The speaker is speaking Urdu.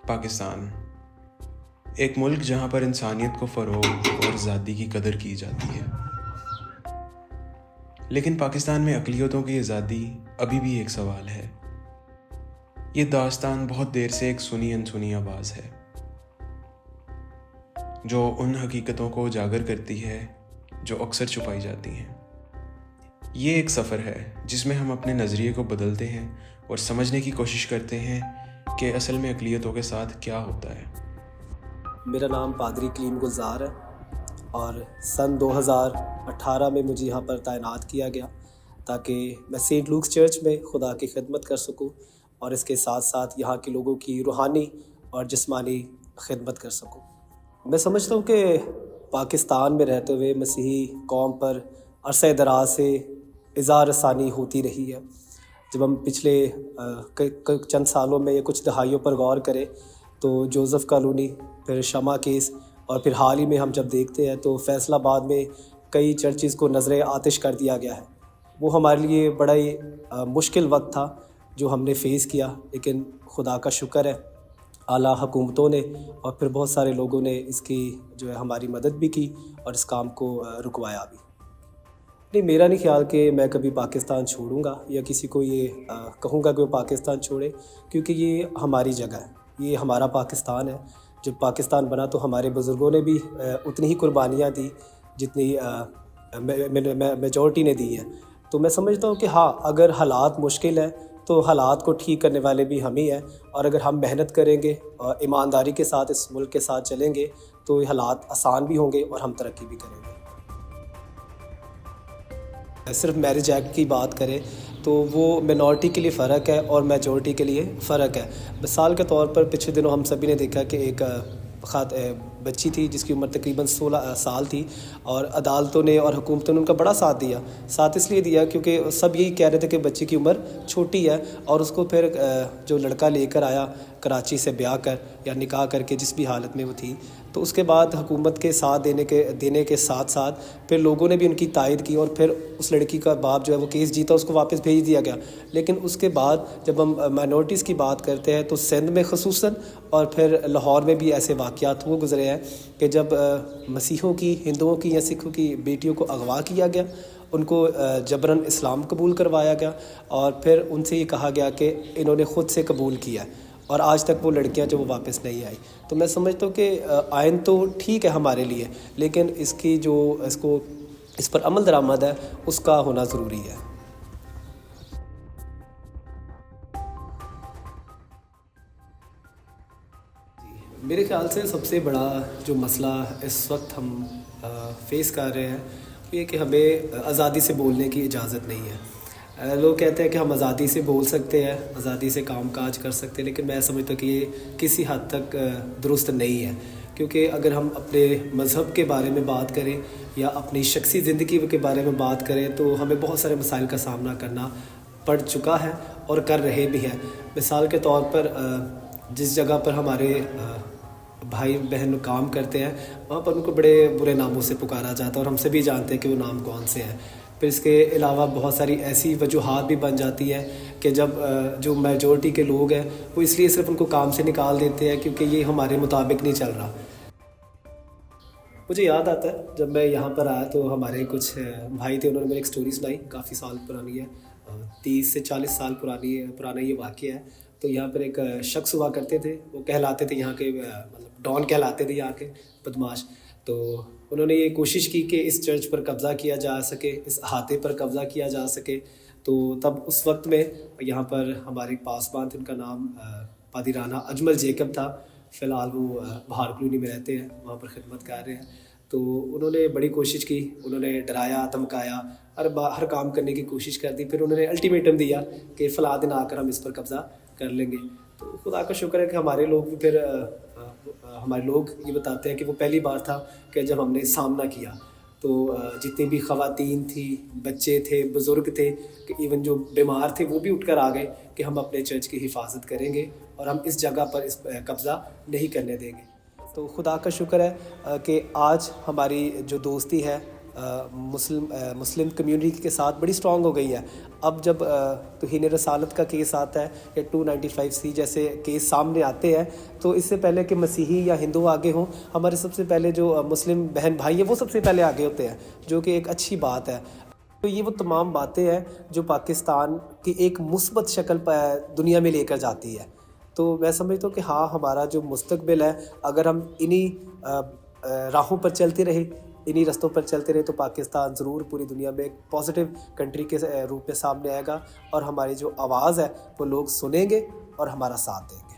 پاکستان ایک ملک جہاں پر انسانیت کو فروغ اور آزادی کی قدر کی جاتی ہے، لیکن پاکستان میں اقلیتوں کی آزادی ابھی بھی ایک سوال ہے۔ یہ داستان بہت دیر سے ایک سنی انسنی آواز ہے جو ان حقیقتوں کو اجاگر کرتی ہے جو اکثر چھپائی جاتی ہیں۔ یہ ایک سفر ہے جس میں ہم اپنے نظریے کو بدلتے ہیں اور سمجھنے کی کوشش کرتے ہیں کہ اصل میں اقلیتوں کے ساتھ کیا ہوتا ہے۔ میرا نام پادری کلیم گلزار ہے اور سن 2018 میں مجھے یہاں پر تعینات کیا گیا تاکہ میں سینٹ لوکس چرچ میں خدا کی خدمت کر سکوں اور اس کے ساتھ ساتھ یہاں کے لوگوں کی روحانی اور جسمانی خدمت کر سکوں۔ میں سمجھتا ہوں کہ پاکستان میں رہتے ہوئے مسیحی قوم پر عرصہ دراز سے اظہار ثانی ہوتی رہی ہے۔ جب ہم پچھلے چند سالوں میں یا کچھ دہائیوں پر غور کریں تو جوزف کالونی، پھر شمع کیس اور پھر حال ہی میں ہم جب دیکھتے ہیں تو فیصل آباد میں کئی چرچز کو نظر آتش کر دیا گیا ہے۔ وہ ہمارے لیے بڑا ہی مشکل وقت تھا جو ہم نے فیس کیا، لیکن خدا کا شکر ہے اعلیٰ حکومتوں نے اور پھر بہت سارے لوگوں نے اس کی جو ہے ہماری مدد بھی کی اور اس کام کو رکوایا بھی۔ نہیں، میرا نہیں خیال کہ میں کبھی پاکستان چھوڑوں گا یا کسی کو یہ کہوں گا کہ وہ پاکستان چھوڑے، کیونکہ یہ ہماری جگہ ہے، یہ ہمارا پاکستان ہے۔ جب پاکستان بنا تو ہمارے بزرگوں نے بھی اتنی ہی قربانیاں دی جتنی میجورٹی نے دی ہیں۔ تو میں سمجھتا ہوں کہ ہاں، اگر حالات مشکل ہیں تو حالات کو ٹھیک کرنے والے بھی ہم ہی ہیں، اور اگر ہم محنت کریں گے اور ایمانداری کے ساتھ اس ملک کے ساتھ چلیں گے تو یہ حالات آسان بھی ہوں گے اور ہم ترقی بھی کریں گے۔ صرف میرج ایکٹ کی بات کریں تو وہ منورٹی کے لیے فرق ہے اور میجورٹی کے لیے فرق ہے۔ مثال کے طور پر پچھلے دنوں ہم سبھی نے دیکھا کہ ایک بچی تھی جس کی عمر تقریباً 16 سال تھی، اور عدالتوں نے اور حکومتوں نے ان کا بڑا ساتھ دیا۔ ساتھ اس لیے دیا کیونکہ سب یہی کہہ رہے تھے کہ بچی کی عمر چھوٹی ہے، اور اس کو پھر جو لڑکا لے کر آیا کراچی سے بیاہ کر یا نکاح کر کے، جس بھی حالت میں وہ تھی، تو اس کے بعد حکومت کے ساتھ دینے کے ساتھ ساتھ پھر لوگوں نے بھی ان کی تائید کی، اور پھر اس لڑکی کا باپ جو ہے وہ کیس جیتا، اس کو واپس بھیج دیا گیا۔ لیکن اس کے بعد جب ہم مائنورٹیز کی بات کرتے ہیں تو سندھ میں خصوصاً اور پھر لاہور میں بھی ایسے واقعات وہ گزرے ہیں کہ جب مسیحوں کی، ہندوؤں کی یا سکھوں کی بیٹیوں کو اغوا کیا گیا، ان کو جبراً اسلام قبول کروایا گیا، اور پھر ان سے یہ کہا گیا کہ انہوں نے خود سے قبول کیا ہے، اور آج تک وہ لڑکیاں جو وہ واپس نہیں آئی۔ تو میں سمجھتا ہوں کہ آئین تو ٹھیک ہے ہمارے لیے، لیکن اس پر عمل درآمد ہے، اس کا ہونا ضروری ہے۔ میرے خیال سے سب سے بڑا جو مسئلہ اس وقت ہم فیس کر رہے ہیں وہ یہ کہ ہمیں آزادی سے بولنے کی اجازت نہیں ہے۔ لوگ کہتے ہیں کہ ہم آزادی سے بول سکتے ہیں، آزادی سے کام کاج کر سکتے ہیں، لیکن میں سمجھتا ہوں کہ یہ کسی حد تک درست نہیں ہے، کیونکہ اگر ہم اپنے مذہب کے بارے میں بات کریں یا اپنی شخصی زندگی کے بارے میں بات کریں تو ہمیں بہت سارے مسائل کا سامنا کرنا پڑ چکا ہے اور کر رہے بھی ہیں۔ مثال کے طور پر جس جگہ پر ہمارے بھائی بہن کام کرتے ہیں وہاں پر ان کو بڑے برے ناموں سے پکارا جاتا ہے، اور ہم سبھی جانتے ہیں کہ وہ نام کون سے ہیں۔ پھر اس کے علاوہ بہت ساری ایسی وجوہات بھی بن جاتی ہیں کہ جب جو میجورٹی کے لوگ ہیں وہ اس لیے صرف ان کو کام سے نکال دیتے ہیں کیونکہ یہ ہمارے مطابق نہیں چل رہا۔ مجھے یاد آتا ہے جب میں یہاں پر آیا تو ہمارے کچھ بھائی تھے، انہوں نے میری ایک سٹوری سنائی، کافی سال پرانی ہے، 30 سے 40 سال پرانا یہ واقعہ ہے۔ تو یہاں پر ایک شخص ہوا کرتے تھے، وہ کہلاتے تھے یہاں کے مطلب ڈان کہلاتے تھے یہاں کے بدماش۔ تو انہوں نے یہ کوشش کی کہ اس چرچ پر قبضہ کیا جا سکے، اس احاطے پر قبضہ کیا جا سکے۔ تو تب اس وقت میں یہاں پر ہمارے پاسبان تھے، ان کا نام پادری رانا اجمل جیکب تھا، فی الحال وہ بہار کلونی میں رہتے ہیں، وہاں پر خدمت کر رہے ہیں۔ تو انہوں نے بڑی کوشش کی، انہوں نے ڈرایا دھمکایا، ہر کام کرنے کی کوشش کر دی۔ پھر انہوں نے الٹیمیٹم دیا کہ فلاں دن آ کر ہم اس پر قبضہ کر لیں گے۔ تو خدا کا شکر ہے کہ ہمارے لوگ یہ بتاتے ہیں کہ وہ پہلی بار تھا کہ جب ہم نے سامنا کیا، تو جتنی بھی خواتین تھی، بچے تھے، بزرگ تھے، کہ ایون جو بیمار تھے وہ بھی اٹھ کر آ گئے کہ ہم اپنے چرچ کی حفاظت کریں گے اور ہم اس جگہ پر قبضہ نہیں کرنے دیں گے۔ تو خدا کا شکر ہے کہ آج ہماری جو دوستی ہے مسلم کمیونٹی کے ساتھ بڑی اسٹرانگ ہو گئی ہے. اب جب توہین رسالت کا کیس آتا ہے یا 295C جیسے کیس سامنے آتے ہیں تو اس سے پہلے کہ مسیحی یا ہندو آگے ہوں, ہمارے سب سے پہلے جو مسلم بہن بھائی ہیں وہ سب سے پہلے آگے ہوتے ہیں, جو کہ ایک اچھی بات ہے. تو یہ وہ تمام باتیں ہیں جو پاکستان کی ایک مثبت شکل دنیا میں لے کر جاتی ہے. تو میں سمجھتا ہوں کہ ہاں ہمارا جو مستقبل ہے اگر ہم انہی راہوں پر چلتے رہے, انہی رستوں پر چلتے رہے, تو پاکستان ضرور پوری دنیا میں ایک پازیٹیو کنٹری کے روپ میں سامنے آئے گا, اور ہماری جو آواز ہے وہ لوگ سنیں گے اور ہمارا ساتھ دیں گے.